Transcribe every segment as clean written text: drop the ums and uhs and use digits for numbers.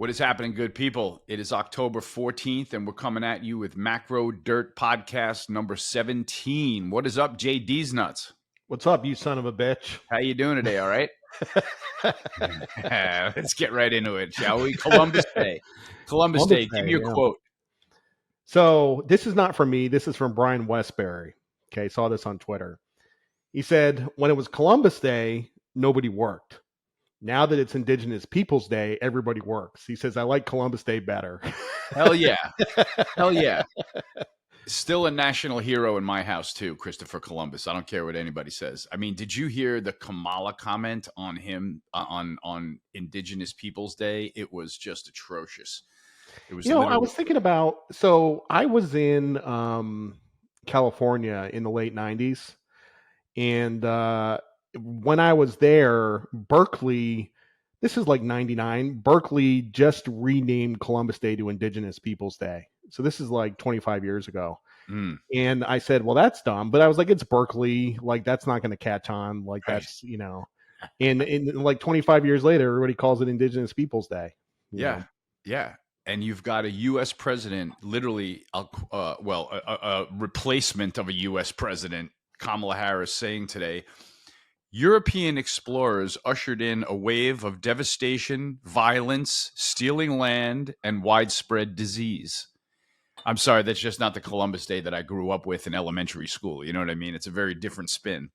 What is happening, good people? It is October 14th, and we're coming at you with Macro Dirt Podcast number 17. What is up, JD's Nuts? What's up, you son of a bitch? How you doing today, all right? Let's get right into it, shall we? Columbus Day. Columbus Day. Give me a quote. So this is not from me. This is from Brian Westbury. Okay, saw this on Twitter. He said, when it was Columbus Day, nobody worked. Now that it's Indigenous Peoples Day, everybody works. He says, I like Columbus Day better. Hell yeah. Hell yeah. Still a national hero in my house, too, Christopher Columbus. I don't care what anybody says. I mean, did you hear the Kamala comment on him on Indigenous Peoples Day? It was just atrocious. It was I was thinking about, so I was in California in the late 90s. And when I was there, Berkeley, this is like 99, Berkeley just renamed Columbus Day to Indigenous Peoples Day. So this is like 25 years ago. And I said, well, that's dumb. But I was like, it's Berkeley. Like, that's not going to catch on. Like, that's, and like 25 years later, everybody calls it Indigenous Peoples Day. Yeah. And you've got a U.S. president, literally, a replacement of a U.S. president, Kamala Harris, saying today, European explorers ushered in a wave of devastation, violence, stealing land, and widespread disease. I'm sorry, that's just not the Columbus Day that I grew up with in elementary school. You know what I mean? It's a very different spin.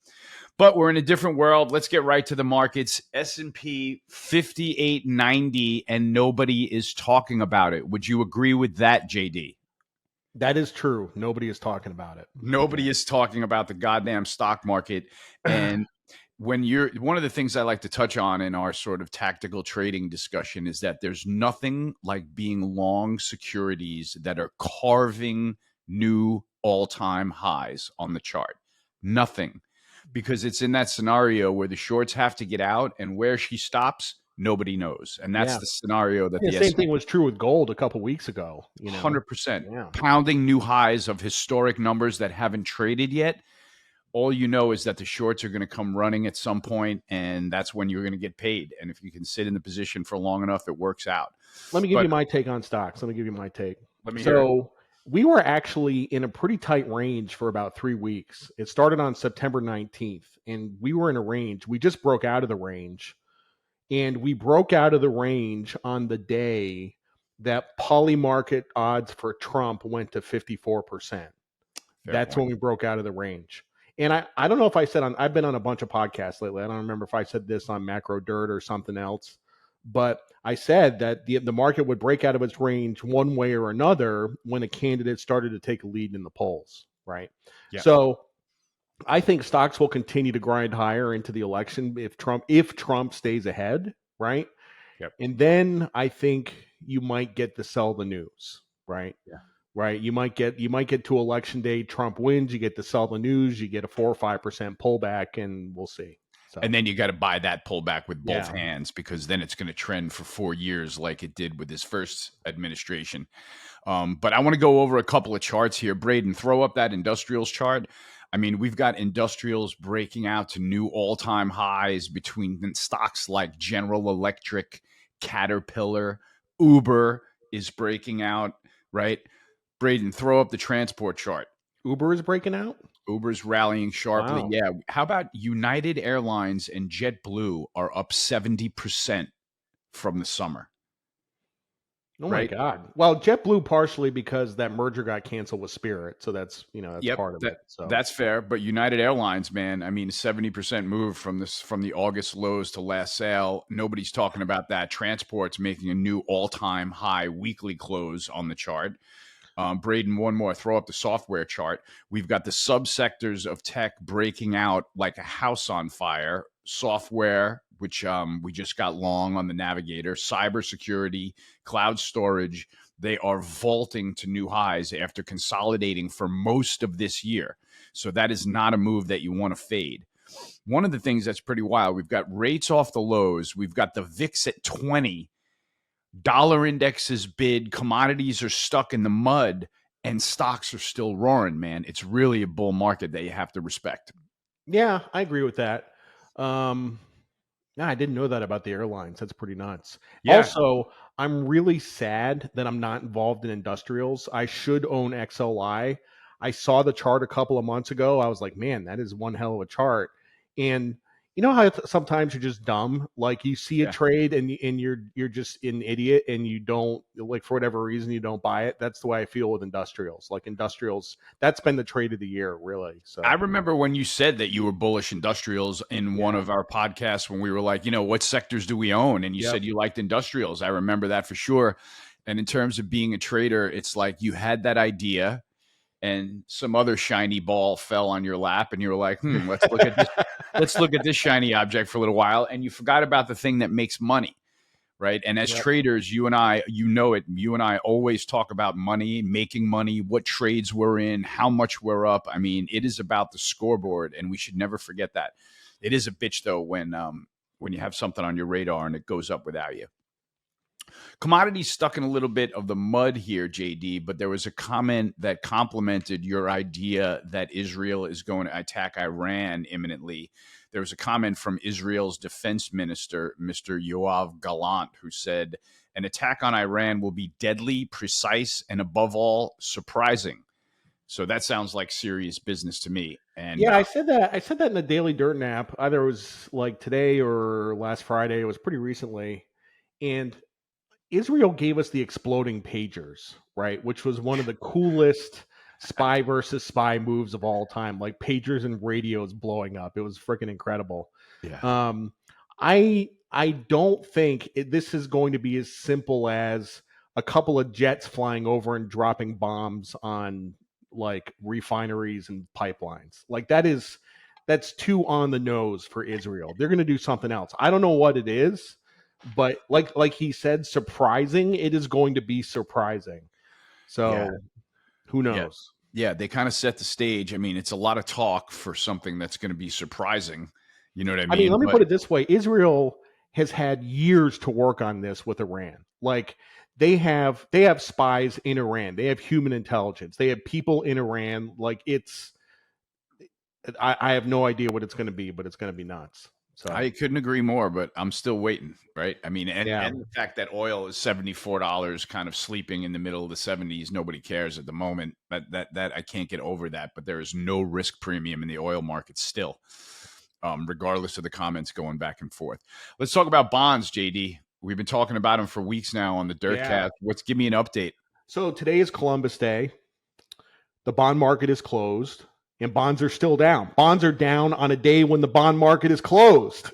But we're in a different world. Let's get right to the markets. S&P 5890, and nobody is talking about it. Would you agree with that, JD? That is true. Nobody is talking about it. Nobody is talking about the goddamn stock market. And one of the things I like to touch on in our sort of tactical trading discussion is that there's nothing like being long securities that are carving new all-time highs on the chart. Nothing. Because it's in that scenario where the shorts have to get out, and where she stops, nobody knows. And that's the scenario that the same thing was true with gold a couple weeks ago. 100%. Pounding new highs of historic numbers that haven't traded yet. All you know is that the shorts are going to come running at some point, and that's when you're going to get paid. And if you can sit in the position for long enough, it works out. Let me give you my take on stocks. Let me give you my take. Let me hear it. We were actually in a pretty tight range for about 3 weeks. It started on September 19th, and we were in a range. We just broke out of the range, and we broke out of the range on the day that polymarket odds for Trump went to 54%. That's when we broke out of the range. And I don't know if I said I've been on a bunch of podcasts lately. I don't remember if I said this on Macro Dirt or something else, but I said that the market would break out of its range one way or another when a candidate started to take a lead in the polls, right? Yeah. So I think stocks will continue to grind higher into the election if Trump stays ahead, right? Yep. And then I think you might get to sell the news, right? Yeah. Right. You might get to election day, Trump wins, you get to sell the news, you get a 4 or 5% pullback, and we'll see. So. And then you got to buy that pullback with both hands, because then it's going to trend for 4 years like it did with his first administration. But I want to go over a couple of charts here. Braden, throw up that industrials chart. I mean, we've got industrials breaking out to new all-time highs between stocks like General Electric, Caterpillar, Uber is breaking out, right? Braden, throw up the transport chart. Uber is breaking out? Uber's rallying sharply. Wow. Yeah. How about United Airlines and JetBlue are up 70% from the summer? Oh my God. Well, JetBlue partially because that merger got canceled with Spirit. So that's part of it. So that's fair. But United Airlines, man, I mean, 70% move from the August lows to last sale. Nobody's talking about that. Transport's making a new all-time high weekly close on the chart. Braden, one more. Throw up the software chart. We've got the subsectors of tech breaking out like a house on fire. Software, which we just got long on the Navigator. Cybersecurity, cloud storage. They are vaulting to new highs after consolidating for most of this year. So that is not a move that you want to fade. One of the things that's pretty wild, we've got rates off the lows. We've got the VIX at 20. Dollar index is bid, commodities are stuck in the mud, and stocks are still roaring, man. It's really a bull market that you have to respect. Yeah, I agree with that. I didn't know that about the airlines. That's pretty nuts. Yeah. Also, I'm really sad that I'm not involved in industrials. I should own XLI. I saw the chart a couple of months ago. I was like, man, that is one hell of a chart. And you know how sometimes you're just dumb, like you see a Yeah. trade and you're just an idiot and you don't, like, for whatever reason you don't buy it. That's the way I feel with industrials. Like industrials, that's been the trade of the year, really. I So remember when you said that you were bullish industrials in one yeah, of our podcasts when we were like, what sectors do we own? And you yep, said you liked industrials. I remember that for sure. And in terms of being a trader, it's like you had that idea and some other shiny ball fell on your lap and you were like, let's look at this. Let's look at this shiny object for a little while. And you forgot about the thing that makes money. Right. And as yep. traders, you and I, you and I always talk about money, making money, what trades we're in, how much we're up. I mean, it is about the scoreboard, and we should never forget that. It is a bitch though when you have something on your radar and it goes up without you. Commodities stuck in a little bit of the mud here, JD, but there was a comment that complimented your idea that Israel is going to attack Iran imminently. There was a comment from Israel's defense minister, Mr. Yoav Gallant, who said, an attack on Iran will be deadly, precise, and above all, surprising. So that sounds like serious business to me. And Yeah, I said that. I said that in the Daily Dirt nap. Either it was like today or last Friday. It was pretty recently. And Israel gave us the exploding pagers, right? Which was one of the coolest spy versus spy moves of all time. Like pagers and radios blowing up. It was freaking incredible. yeah, I don't think this is going to be as simple as a couple of jets flying over and dropping bombs on like refineries and pipelines. Like that's too on the nose for Israel. They're going to do something else. I don't know what it is, but like he said, surprising. It is going to be surprising. yeah, So who yeah. knows? Yeah, they kind of set the stage. I mean, it's a lot of talk for something that's going to be surprising. You know what I I mean, mean? let me But put it this way: Israel has had years to work on this with Iran. Like they have spies in Iran. They have human intelligence. They have people in Iran. Like I have no idea what it's going to be, but it's going to be nuts. So I couldn't agree more, but I'm still waiting, right? I mean, yeah, and the fact that oil is $74, kind of sleeping in the middle of the 70s, nobody cares at the moment. That I can't get over that. But there is no risk premium in the oil market still, regardless of the comments going back and forth. Let's talk about bonds, JD. We've been talking about them for weeks now on the yeah. Dirtcast. Give me an update? So today is Columbus Day. The bond market is closed and bonds are still down. Bonds are down on a day when the bond market is closed.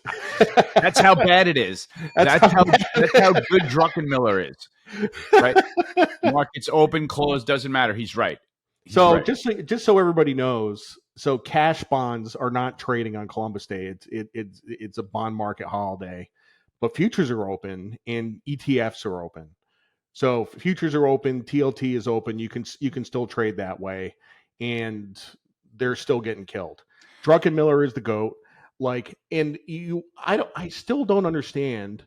That's how bad it is. That's how That's how bad. good Druckenmiller is, right? Markets open, closed, doesn't matter. He's right. He's So right. just so everybody knows, so cash bonds are not trading on Columbus Day. It's a bond market holiday, but futures are open and ETFs are open. So futures are open, TLT is open. You can still trade that way, and they're still getting killed. Druckenmiller is the goat. Like, and I still don't understand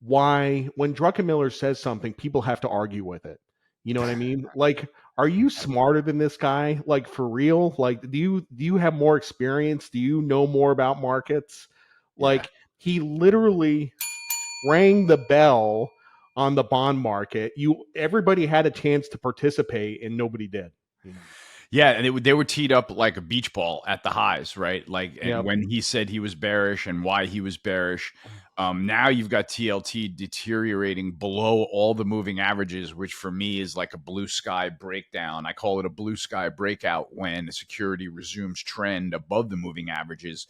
why when Druckenmiller says something, people have to argue with it. You know what I mean? Like, are you smarter than this guy? Like for real? Like, do you have more experience? Do you know more about markets? Yeah. Like, he literally rang the bell on the bond market. Everybody had a chance to participate and nobody did. You know? Yeah, and they were teed up like a beach ball at the highs, right? Like, and Yep. when he said he was bearish and why he was bearish, now you've got TLT deteriorating below all the moving averages, which for me is like a blue sky breakdown. I call it a blue sky breakout when the security resumes trend above the moving averages.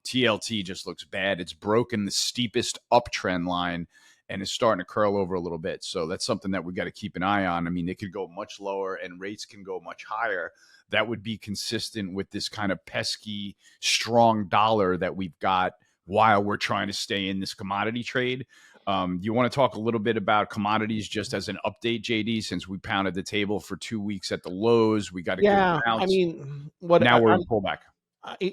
TLT just looks bad. It's broken the steepest uptrend line and is starting to curl over a little bit. So that's something that we got to keep an eye on. I mean, it could go much lower and rates can go much higher. That would be consistent with this kind of pesky, strong dollar that we've got while we're trying to stay in this commodity trade. You want to talk a little bit about commodities just as an update, JD, since we pounded the table for 2 weeks at the lows. We got a good Yeah. I bounce. mean, what Now we're in pullback.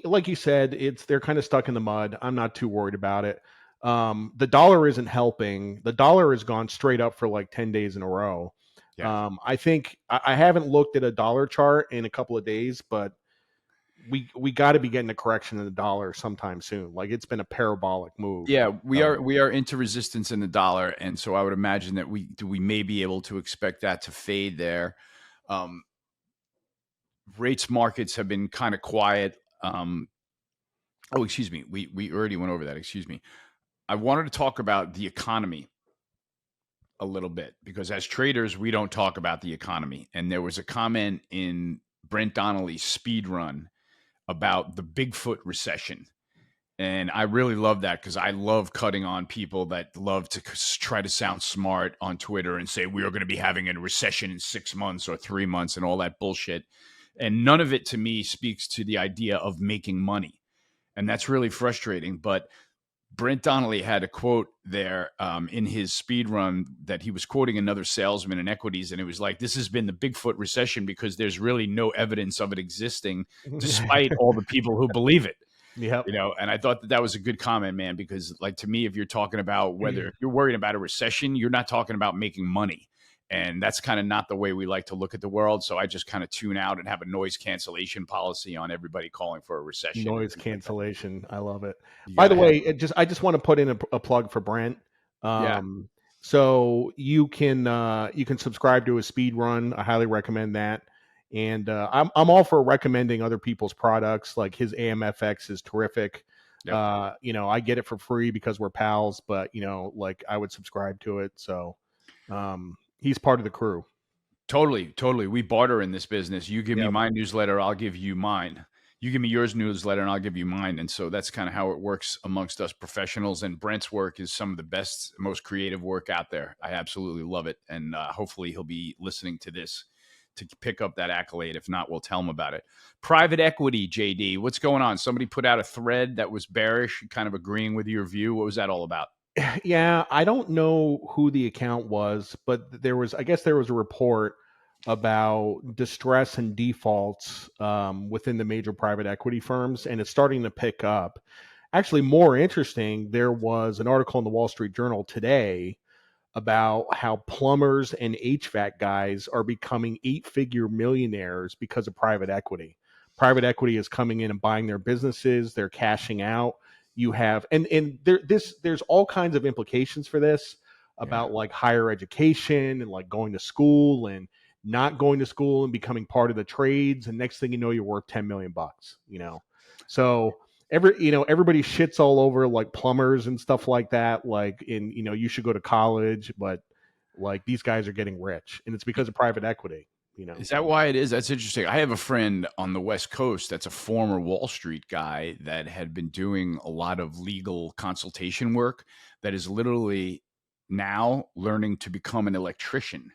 like you said, they're kind of stuck in the mud. I'm not too worried about it. The dollar isn't helping. The dollar has gone straight up for like 10 days in a row. Yeah. I think I haven't looked at a dollar chart in a couple of days, but we got to be getting a correction in the dollar sometime soon. Like it's been a parabolic move. Yeah, So we are into resistance in the dollar, and so I would imagine that we may be able to expect that to fade there. Um, Rates markets have been kind of quiet. Oh, excuse me, we already went over that. Excuse me. I wanted to talk about the economy a little bit because as traders, we don't talk about the economy. And there was a comment in Brent Donnelly's speed run about the Bigfoot recession. And I really love that because I love cutting on people that love to try to sound smart on Twitter and say, we are going to be having a recession in 6 months or 3 months and all that bullshit. And none of it to me speaks to the idea of making money. And that's really frustrating. But Brent Donnelly had a quote there in his speed run that he was quoting another salesman in equities. And it was like, this has been the Bigfoot recession because there's really no evidence of it existing, despite all the people who believe it. yep. And I thought that that was a good comment, man, because like to me, if you're talking about whether if you're worried about a recession, you're not talking about making money. And that's kind of not the way we like to look at the world. So I just kind of tune out and have a noise cancellation policy on everybody calling for a recession. Noise cancellation. I love it. You By got the to have, way, I just want to put in a plug for Brent. yeah, So you can subscribe to his speed run. I highly recommend that. And I'm all for recommending other people's products. Like his AMFX is terrific. yep. I get it for free because we're pals, but like I would subscribe to it. So he's part of the crew. Totally, totally. We barter in this business. You give me Yep. my newsletter, I'll give you mine. You give me yours newsletter, and I'll give you mine. And so that's kind of how it works amongst us professionals. And Brent's work is some of the best, most creative work out there. I absolutely love it. And hopefully he'll be listening to this to pick up that accolade. If not, we'll tell him about it. Private equity, JD, what's going on? Somebody put out a thread that was bearish, kind of agreeing with your view. What was that all about? Yeah, I don't know who the account was, but I guess there was a report about distress and defaults within the major private equity firms, and it's starting to pick up. Actually, more interesting, there was an article in the Wall Street Journal today about how plumbers and HVAC guys are becoming 8-figure millionaires because of private equity. Private equity is coming in and buying their businesses, they're cashing out. You have there's all kinds of implications for this Yeah. about like higher education and like going to school and not going to school and becoming part of the trades, and next thing you know you're worth 10 million bucks, So everybody shits all over like plumbers and stuff like that, like you should go to college, but like these guys are getting rich and it's because of private equity. Is that why it is? That's interesting. I have a friend on the West Coast that's a former Wall Street guy that had been doing a lot of legal consultation work that is literally now learning to become an electrician.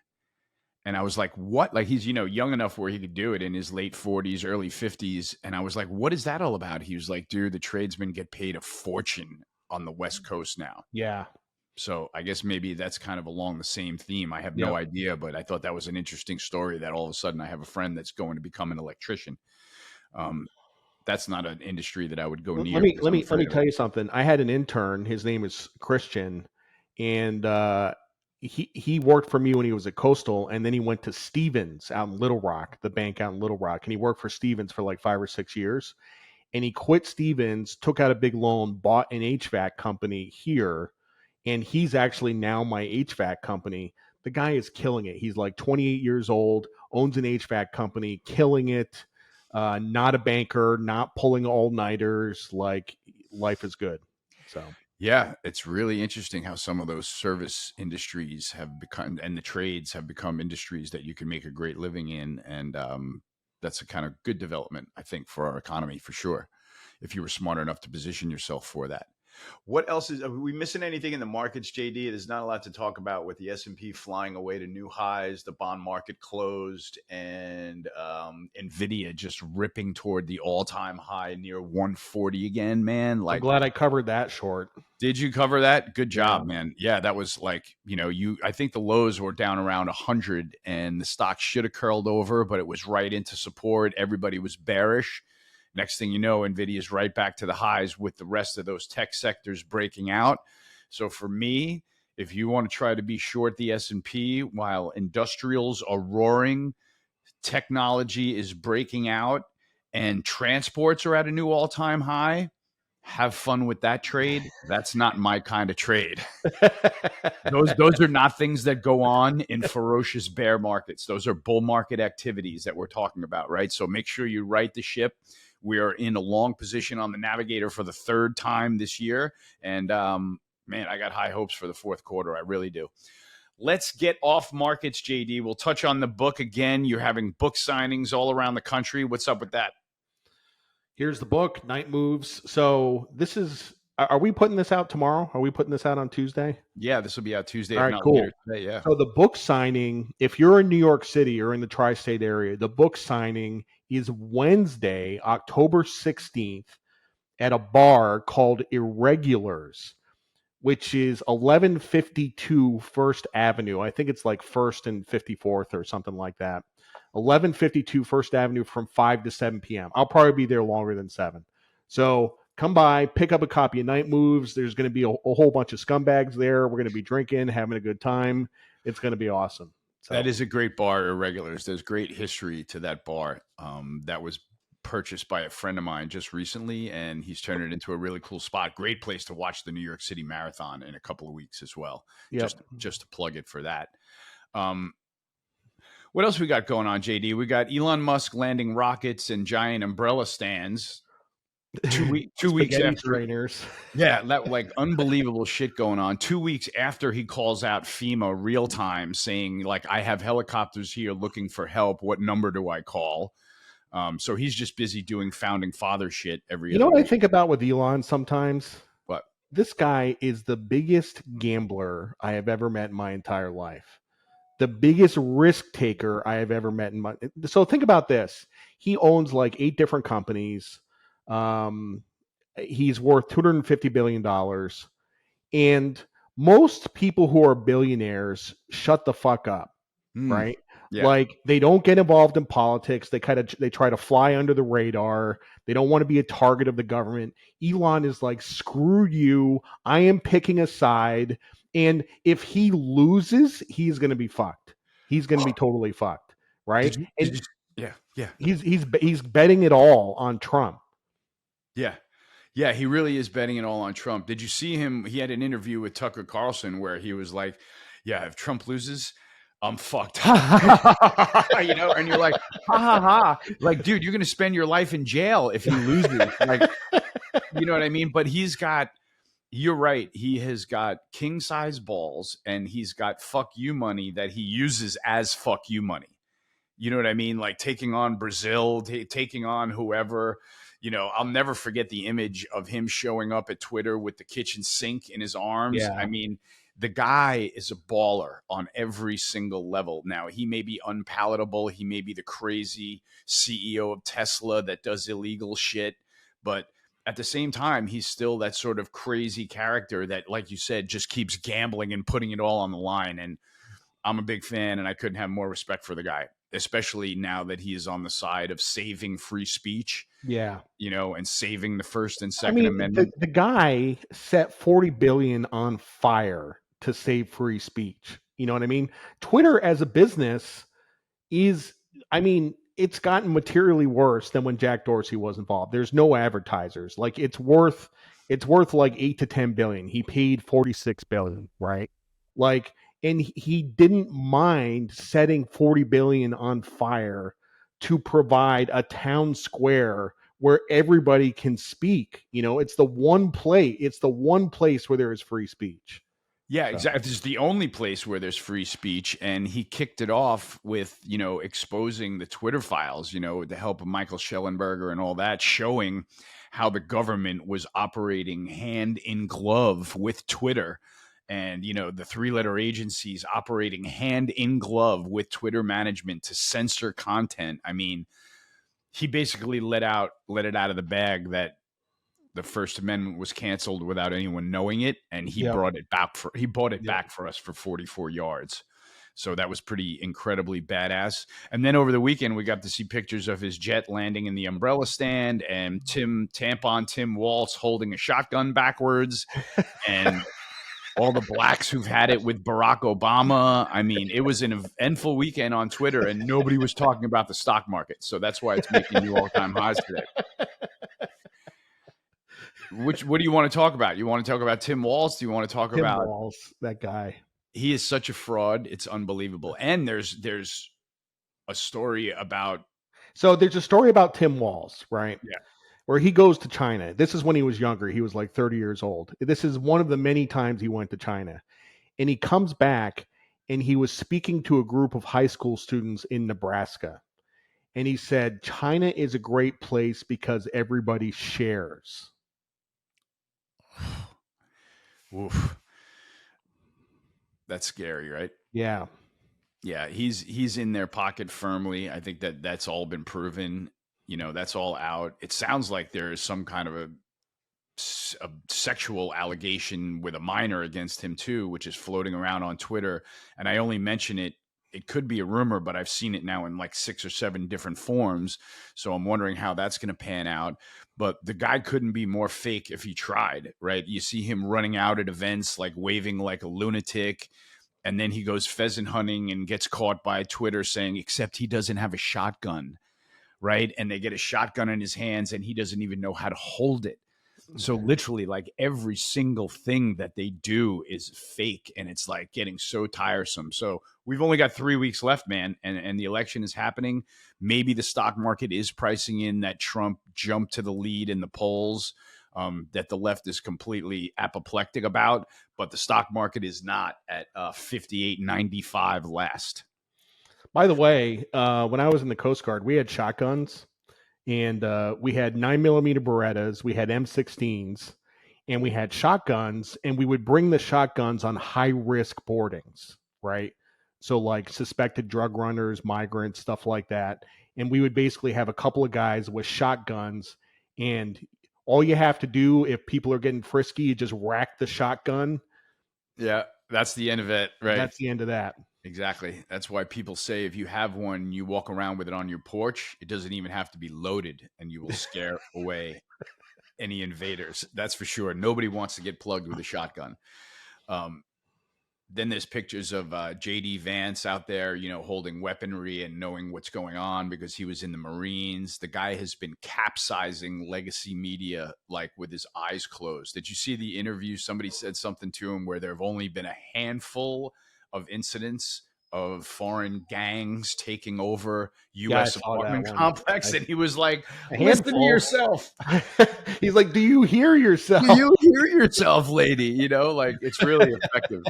And I was like, what? Like he's, young enough where he could do it in his late 40s, early 50s. And I was like, what is that all about? He was like, dude, the tradesmen get paid a fortune on the West Coast now. Yeah. So I guess maybe that's kind of along the same theme. I have no Yep. idea, but I thought that was an interesting story that all of a sudden I have a friend that's going to become an electrician. Um, that's not an industry that I would go Let near me because let I'm me let me afraid of it. tell you something. I had an intern. His name is Christian, and he worked for me when he was at Coastal, and then he went to Stevens out in Little Rock, the bank out in Little Rock, and he worked for Stevens for like 5 or 6 years. And he quit Stevens, took out a big loan, bought an HVAC company here, and he's actually now my HVAC company. The guy is killing it. He's like 28 years old, owns an HVAC company, killing it. Not a banker, not pulling all nighters. Like life is good. So Yeah, it's really interesting how some of those service industries have become and the trades have become industries that you can make a great living in. And that's a kind of good development, I think, for our economy for sure, if you were smart enough to position yourself for that. What else are we missing anything in the markets, JD? There's not a lot to talk about with the S&P flying away to new highs, the bond market closed, and Nvidia just ripping toward the all-time high near 140 again, man. I'm Like, glad I covered that short. did you cover that? Good Yeah. job, man. Yeah, that was like, I think the lows were down around 100 and the stock should have curled over, but it was right into support. Everybody was bearish. Next thing you know, Nvidia's right back to the highs with the rest of those tech sectors breaking out. So for me, if you want to try to be short the S&P while industrials are roaring, technology is breaking out, and transports are at a new all-time high, have fun with that trade. That's not my kind of trade. Those are not things that go on in ferocious bear markets. Those are bull market activities that we're talking about, right? So make sure you right the ship. We are in a long position on the Navigator for the third time this year, and man, I got high hopes for the fourth quarter. I really do. Let's get off markets, JD. We'll touch on the book again. You're having book signings all around the country. What's up with that? Here's the book, Night Moves. So this is, are we putting this out tomorrow? Are we putting this out on Tuesday? Yeah, this will be out Tuesday, All if right, not cool. later today. Yeah. So the book signing, if you're in New York City or in the tri-state area, the book signing is Wednesday, October 16th at a bar called Irregulars, which is 1152 First Avenue. I think it's like First and 54th or something like that. 1152 First Avenue from 5 to 7 p.m. I'll probably be there longer than 7. So come by, pick up a copy of Night Moves. There's going to be a whole bunch of scumbags there. We're going to be drinking, having a good time. It's going to be awesome. So That is a great bar, Irregulars. There's great history to that bar. That was purchased by a friend of mine just recently, and he's turned it into a really cool spot. Great place to watch the New York City Marathon in a couple of weeks as well. Yep. Just to plug it for that. What else we got going on, JD? We got Elon Musk landing rockets and giant umbrella stands. 2 weeks after trainers. Yeah, that like unbelievable shit going on. 2 weeks after he calls out FEMA real time saying, like, I have helicopters here looking for help. What number do I call? So he's just busy doing founding father shit every You know other what I week. think about with Elon sometimes? What? This guy is the biggest gambler I have ever met in my entire life. The biggest risk taker I have ever met in my. So think about this. He owns like 8 different companies. He's worth $250 billion. And most people who are billionaires shut the fuck up, right? Yeah. Like they don't get involved in politics. They try to fly under the radar. They don't want to be a target of the government. Elon is like, screw you. I am picking a side. And if he loses, he's going to be fucked. He's going to be totally fucked, right? Yeah. He's betting it all on Trump. Yeah, he really is betting it all on Trump. Did you see him? He had an interview with Tucker Carlson where he was like, yeah, if Trump loses, I'm fucked. You know, and you're like, ha ha ha. Like, dude, you're going to spend your life in jail if he loses. Like, you know what I mean? But you're right. He has got king size balls and he's got fuck you money that he uses as fuck you money. You know what I mean? Like taking on Brazil, taking on whoever. You know, I'll never forget the image of him showing up at Twitter with the kitchen sink in his arms. Yeah. I mean, the guy is a baller on every single level. Now, he may be unpalatable. He may be the crazy CEO of Tesla that does illegal shit. But at the same time, he's still that sort of crazy character that, like you said, just keeps gambling and putting it all on the line. And I'm a big fan, and I couldn't have more respect for the guy, especially now that he is on the side of saving free speech. Yeah. You know, and saving the First and Second Amendment. The guy set 40 billion on fire to save free speech. You know what I mean? Twitter as a business is, it's gotten materially worse than when Jack Dorsey was involved. There's no advertisers. Like it's worth like 8 to 10 billion. He paid 46 billion, right? Like, and he didn't mind setting 40 billion on fire to provide a town square where everybody can speak. You know, it's the one place where there is free speech. Yeah, exactly. This is the only place where there's free speech. And he kicked it off with, you know, exposing the Twitter files, you know, with the help of Michael Schellenberger and all that, showing how the government was operating hand in glove with Twitter. And, you know, the 3-letter agencies operating hand in glove with Twitter management to censor content. I mean, he basically let it out of the bag that the First Amendment was canceled without anyone knowing it, and he brought it back back for us for 44 yards. So that was pretty incredibly badass. And then over the weekend, we got to see pictures of his jet landing in the umbrella stand, and Tim Waltz holding a shotgun backwards, and all the blacks who've had it with Barack Obama. I mean, it was an eventful weekend on Twitter, and nobody was talking about the stock market. So that's why it's making new all-time highs today. What do you want to talk about? You want to talk about Tim Walz? Do you want to talk Tim about? Walz, that guy. He is such a fraud. It's unbelievable. And there's a story about. So there's a story about Tim Walz, right? Yeah. Where he goes to China. This is when he was younger. He was like 30 years old. This is one of the many times he went to China. And he comes back and he was speaking to a group of high school students in Nebraska. And he said, China is a great place because everybody shares. Oof. That's scary, right? Yeah. Yeah, he's in their pocket firmly. I think that's all been proven. That's all out. It sounds like there is some kind of a sexual allegation with a minor against him too, which is floating around on Twitter. And I only mention it. It could be a rumor, but I've seen it now in like 6 or 7 different forms. So I'm wondering how that's going to pan out. But the guy couldn't be more fake if he tried, right? You see him running out at events, like waving like a lunatic. And then he goes pheasant hunting and gets caught by Twitter saying, except he doesn't have a shotgun, right? And they get a shotgun in his hands and he doesn't even know how to hold it. So literally, like every single thing that they do is fake, and it's like getting so tiresome. So we've only got 3 weeks left, man, and the election is happening. Maybe the stock market is pricing in that Trump jumped to the lead in the polls, that the left is completely apoplectic about, but the stock market is not at 58.95 last. By the way, when I was in the Coast Guard, we had shotguns. And we had 9mm Berettas, we had M16s, and we had shotguns. And we would bring the shotguns on high risk boardings, right? So like suspected drug runners, migrants, stuff like that. And we would basically have a couple of guys with shotguns, and all you have to do if people are getting frisky, you just rack the shotgun. Yeah, that's the end of it, right? That's the end of that. Exactly. That's why people say if you have one, you walk around with it on your porch, it doesn't even have to be loaded, and you will scare away any invaders. That's for sure. Nobody wants to get plugged with a shotgun. Then there's pictures of J.D. Vance out there, holding weaponry and knowing what's going on because he was in the Marines. The guy has been capsizing legacy media like with his eyes closed. Did you see the interview? Somebody said something to him where there have only been a handful of incidents of foreign gangs taking over U.S. apartment complex, and he was like, "Listen to yourself." He's like, "Do you hear yourself? Do you hear yourself, lady?" Like it's really effective.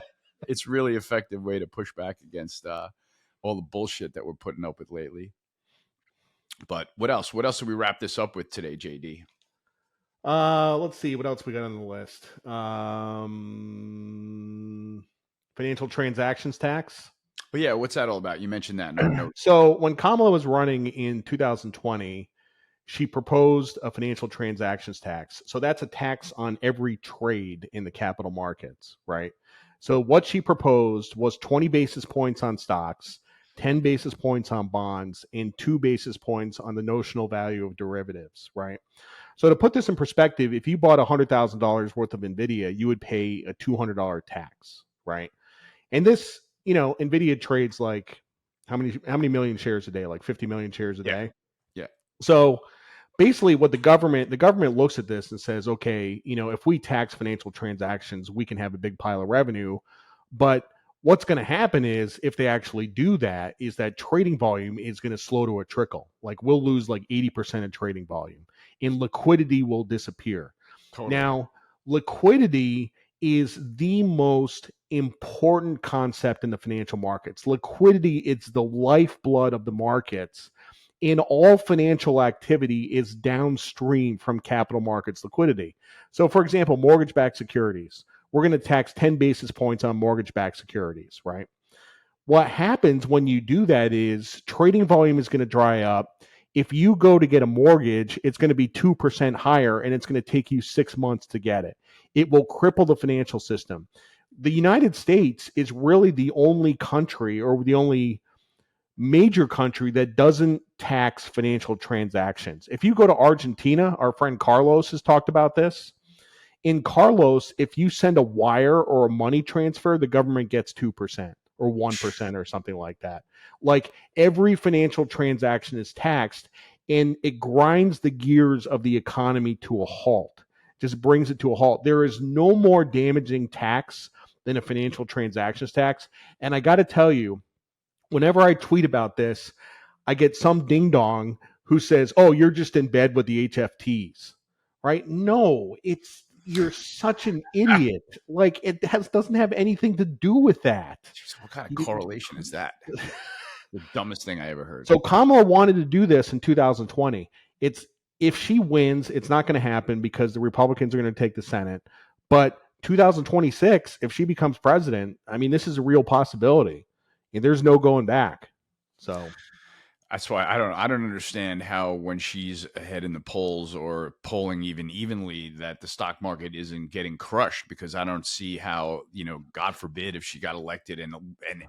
It's really effective way to push back against all the bullshit that we're putting up with lately. But what else? What else did we wrap this up with today, JD? Let's see what else we got on the list. Financial transactions tax. But yeah, what's that all about? You mentioned that. No. So when Kamala was running in 2020, she proposed a financial transactions tax. So that's a tax on every trade in the capital markets, right? So what she proposed was 20 basis points on stocks, 10 basis points on bonds, and 2 basis points on the notional value of derivatives, right? So to put this in perspective, if you bought $100,000 worth of NVIDIA, you would pay a $200 tax, right? And this, NVIDIA trades like how many million shares a day? Like 50 million shares a day. Yeah. So basically what the government looks at this and says, okay, if we tax financial transactions, we can have a big pile of revenue. But what's going to happen is if they actually do that, is that trading volume is going to slow to a trickle. Like we'll lose like 80% of trading volume and liquidity will disappear. Totally. Now, liquidity is the most important concept in the financial markets. Liquidity, it's the lifeblood of the markets. In all financial activity is downstream from capital markets liquidity. So for example, mortgage-backed securities, we're going to tax 10 basis points on mortgage-backed securities, right? What happens when you do that is trading volume is going to dry up. If you go to get a mortgage, it's going to be 2% higher and it's going to take you 6 months to get it. It will cripple the financial system. The United States is really the only country or the only major country that doesn't tax financial transactions. If you go to Argentina, our friend Carlos has talked about this. In Carlos, if you send a wire or a money transfer, the government gets 2% or 1% or something like that. Like every financial transaction is taxed, and it grinds the gears of the economy to a halt, just brings it to a halt. There is no more damaging tax than a financial transactions tax. And I got to tell you, whenever I tweet about this, I get some ding dong who says, "Oh, you're just in bed with the HFTs." Right? No, it's you're such an idiot. Like doesn't have anything to do with that. What kind of correlation is that? The dumbest thing I ever heard. So Kamala wanted to do this in 2020. It's if she wins, it's not going to happen because the Republicans are going to take the Senate. But 2026, if she becomes president, I mean, this is a real possibility. And there's no going back. So That's why I don't understand how when she's ahead in the polls or polling even evenly that the stock market isn't getting crushed, because I don't see how, God forbid if she got elected and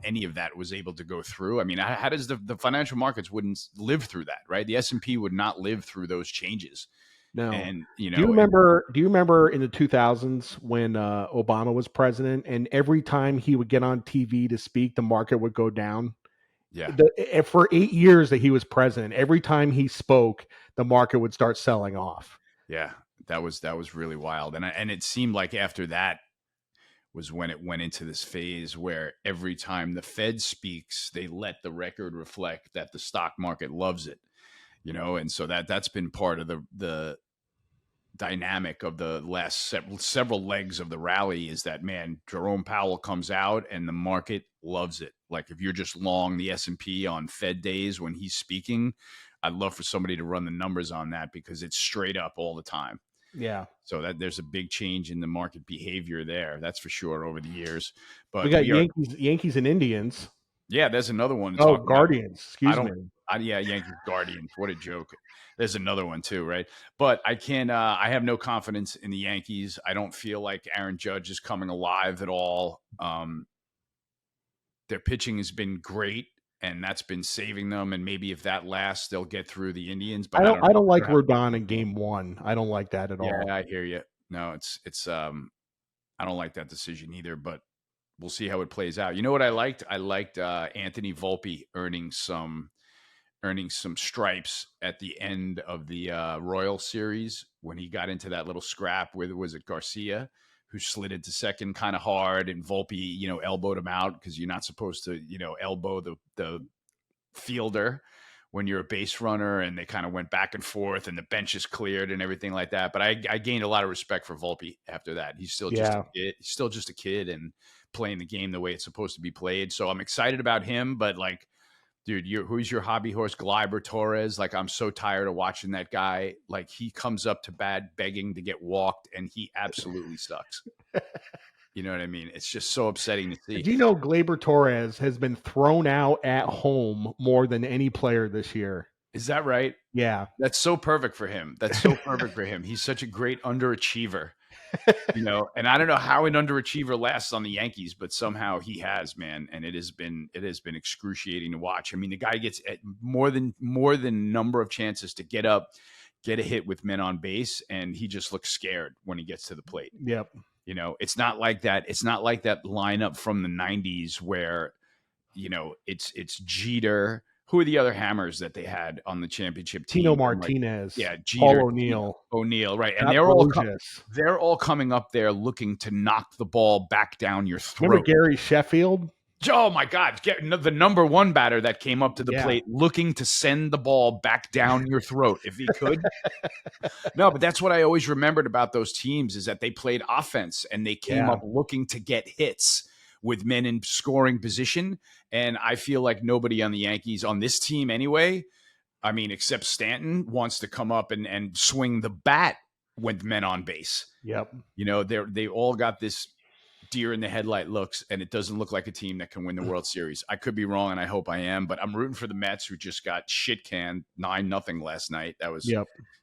any of that was able to go through. I mean, how does the financial markets wouldn't live through that, right? The S&P would not live through those changes. no. And Do you remember in the 2000s when Obama was president, and every time he would get on TV to speak, the market would go down? yeah. For 8 years that he was president, every time he spoke, the market would start selling off. Yeah, that was really wild. And it seemed like after that was when it went into this phase where every time the Fed speaks, they let the record reflect that the stock market loves it. And so that's been part of the dynamic of the last several legs of the rally, is that, man, Jerome Powell comes out and the market loves it. Like if you're just long the S&P on Fed days when he's speaking, I'd love for somebody to run the numbers on that, because it's straight up all the time. Yeah. So that there's a big change in the market behavior there. That's for sure over the years. But We got Yankees and Indians. Yeah, there's another one to Oh, talk about. Guardians. Excuse me. Yeah, Yankees Guardians. What a joke. There's another one too, right? But I can't. I have no confidence in the Yankees. I don't feel like Aaron Judge is coming alive at all. Their pitching has been great, and that's been saving them. And maybe if that lasts, they'll get through the Indians. But I don't like Rodon in Game 1. I don't like that at all. Yeah, I hear you. No, it's. I don't like that decision either. But we'll see how it plays out. You know what I liked? I liked Anthony Volpe earning some stripes at the end of the Royal Series when he got into that little scrap with, was it Garcia, who slid into second kind of hard, and Volpe, elbowed him out, because you're not supposed to, elbow the fielder when you're a base runner, and they kind of went back and forth, and the bench is cleared and everything like that. But I gained a lot of respect for Volpe after that. He's still just a kid. He's still just a kid and playing the game the way it's supposed to be played. So I'm excited about him, but like, dude, who's your hobby horse? Gleyber Torres. Like, I'm so tired of watching that guy. Like, he comes up to bat begging to get walked, and he absolutely sucks. You know what I mean? It's just so upsetting to see. Do you know Gleyber Torres has been thrown out at home more than any player this year? Is that right? Yeah. That's so perfect for him. That's so perfect for him. He's such a great underachiever. And I don't know how an underachiever lasts on the Yankees, but somehow he has, man. And it has been excruciating to watch. I mean, the guy gets more than number of chances to get up, get a hit with men on base, and he just looks scared when he gets to the plate. Yep. It's not like that. It's not like that lineup from the 90s where, it's Jeter. Who are the other hammers that they had on the championship team? Tino Martinez. Jeter, Paul O'Neill, right? And they're all coming up there looking to knock the ball back down your throat. Remember Gary Sheffield? Oh my God! The number one batter that came up to the plate looking to send the ball back down your throat if he could. No, but that's what I always remembered about those teams, is that they played offense and they came up looking to get hits with men in scoring position. And I feel like nobody on the Yankees, on this team anyway, I mean, except Stanton, wants to come up and swing the bat with men on base. Yep. They all got this deer in the headlight looks, and it doesn't look like a team that can win the World Series. I could be wrong, and I hope I am, but I'm rooting for the Mets, who just got shit canned 9-0 last night. That was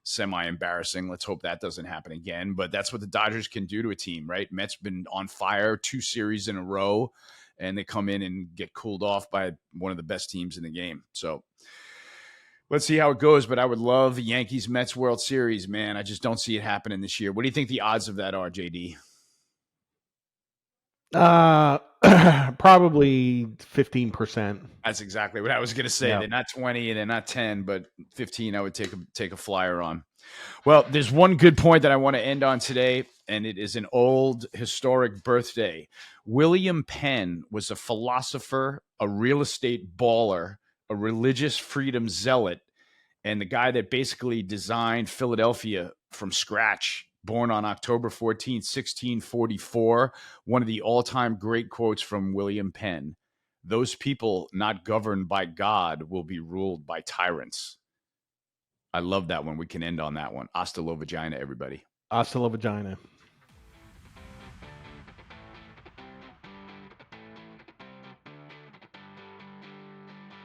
semi-embarrassing. Let's hope that doesn't happen again. But that's what the Dodgers can do to a team, right? Mets been on fire 2 series in a row, and they come in and get cooled off by one of the best teams in the game. So Let's see how it goes, but I would love the Yankees Mets World Series, man. I just don't see it happening this year. What do you think the odds of that are, JD? Probably 15%. That's exactly what I was going to say. Yeah. They're not 20 and they're not 10, but 15 I would take a flyer on. Well, there's one good point that I want to end on today, and it is an old historic birthday. William Penn was a philosopher, a real estate baller, a religious freedom zealot, and the guy that basically designed Philadelphia from scratch. Born on October 14th, 1644, one of the all-time great quotes from William Penn. Those people not governed by God will be ruled by tyrants. I love that one. We can end on that one. Hasta la vagina, everybody. Hasta la vagina.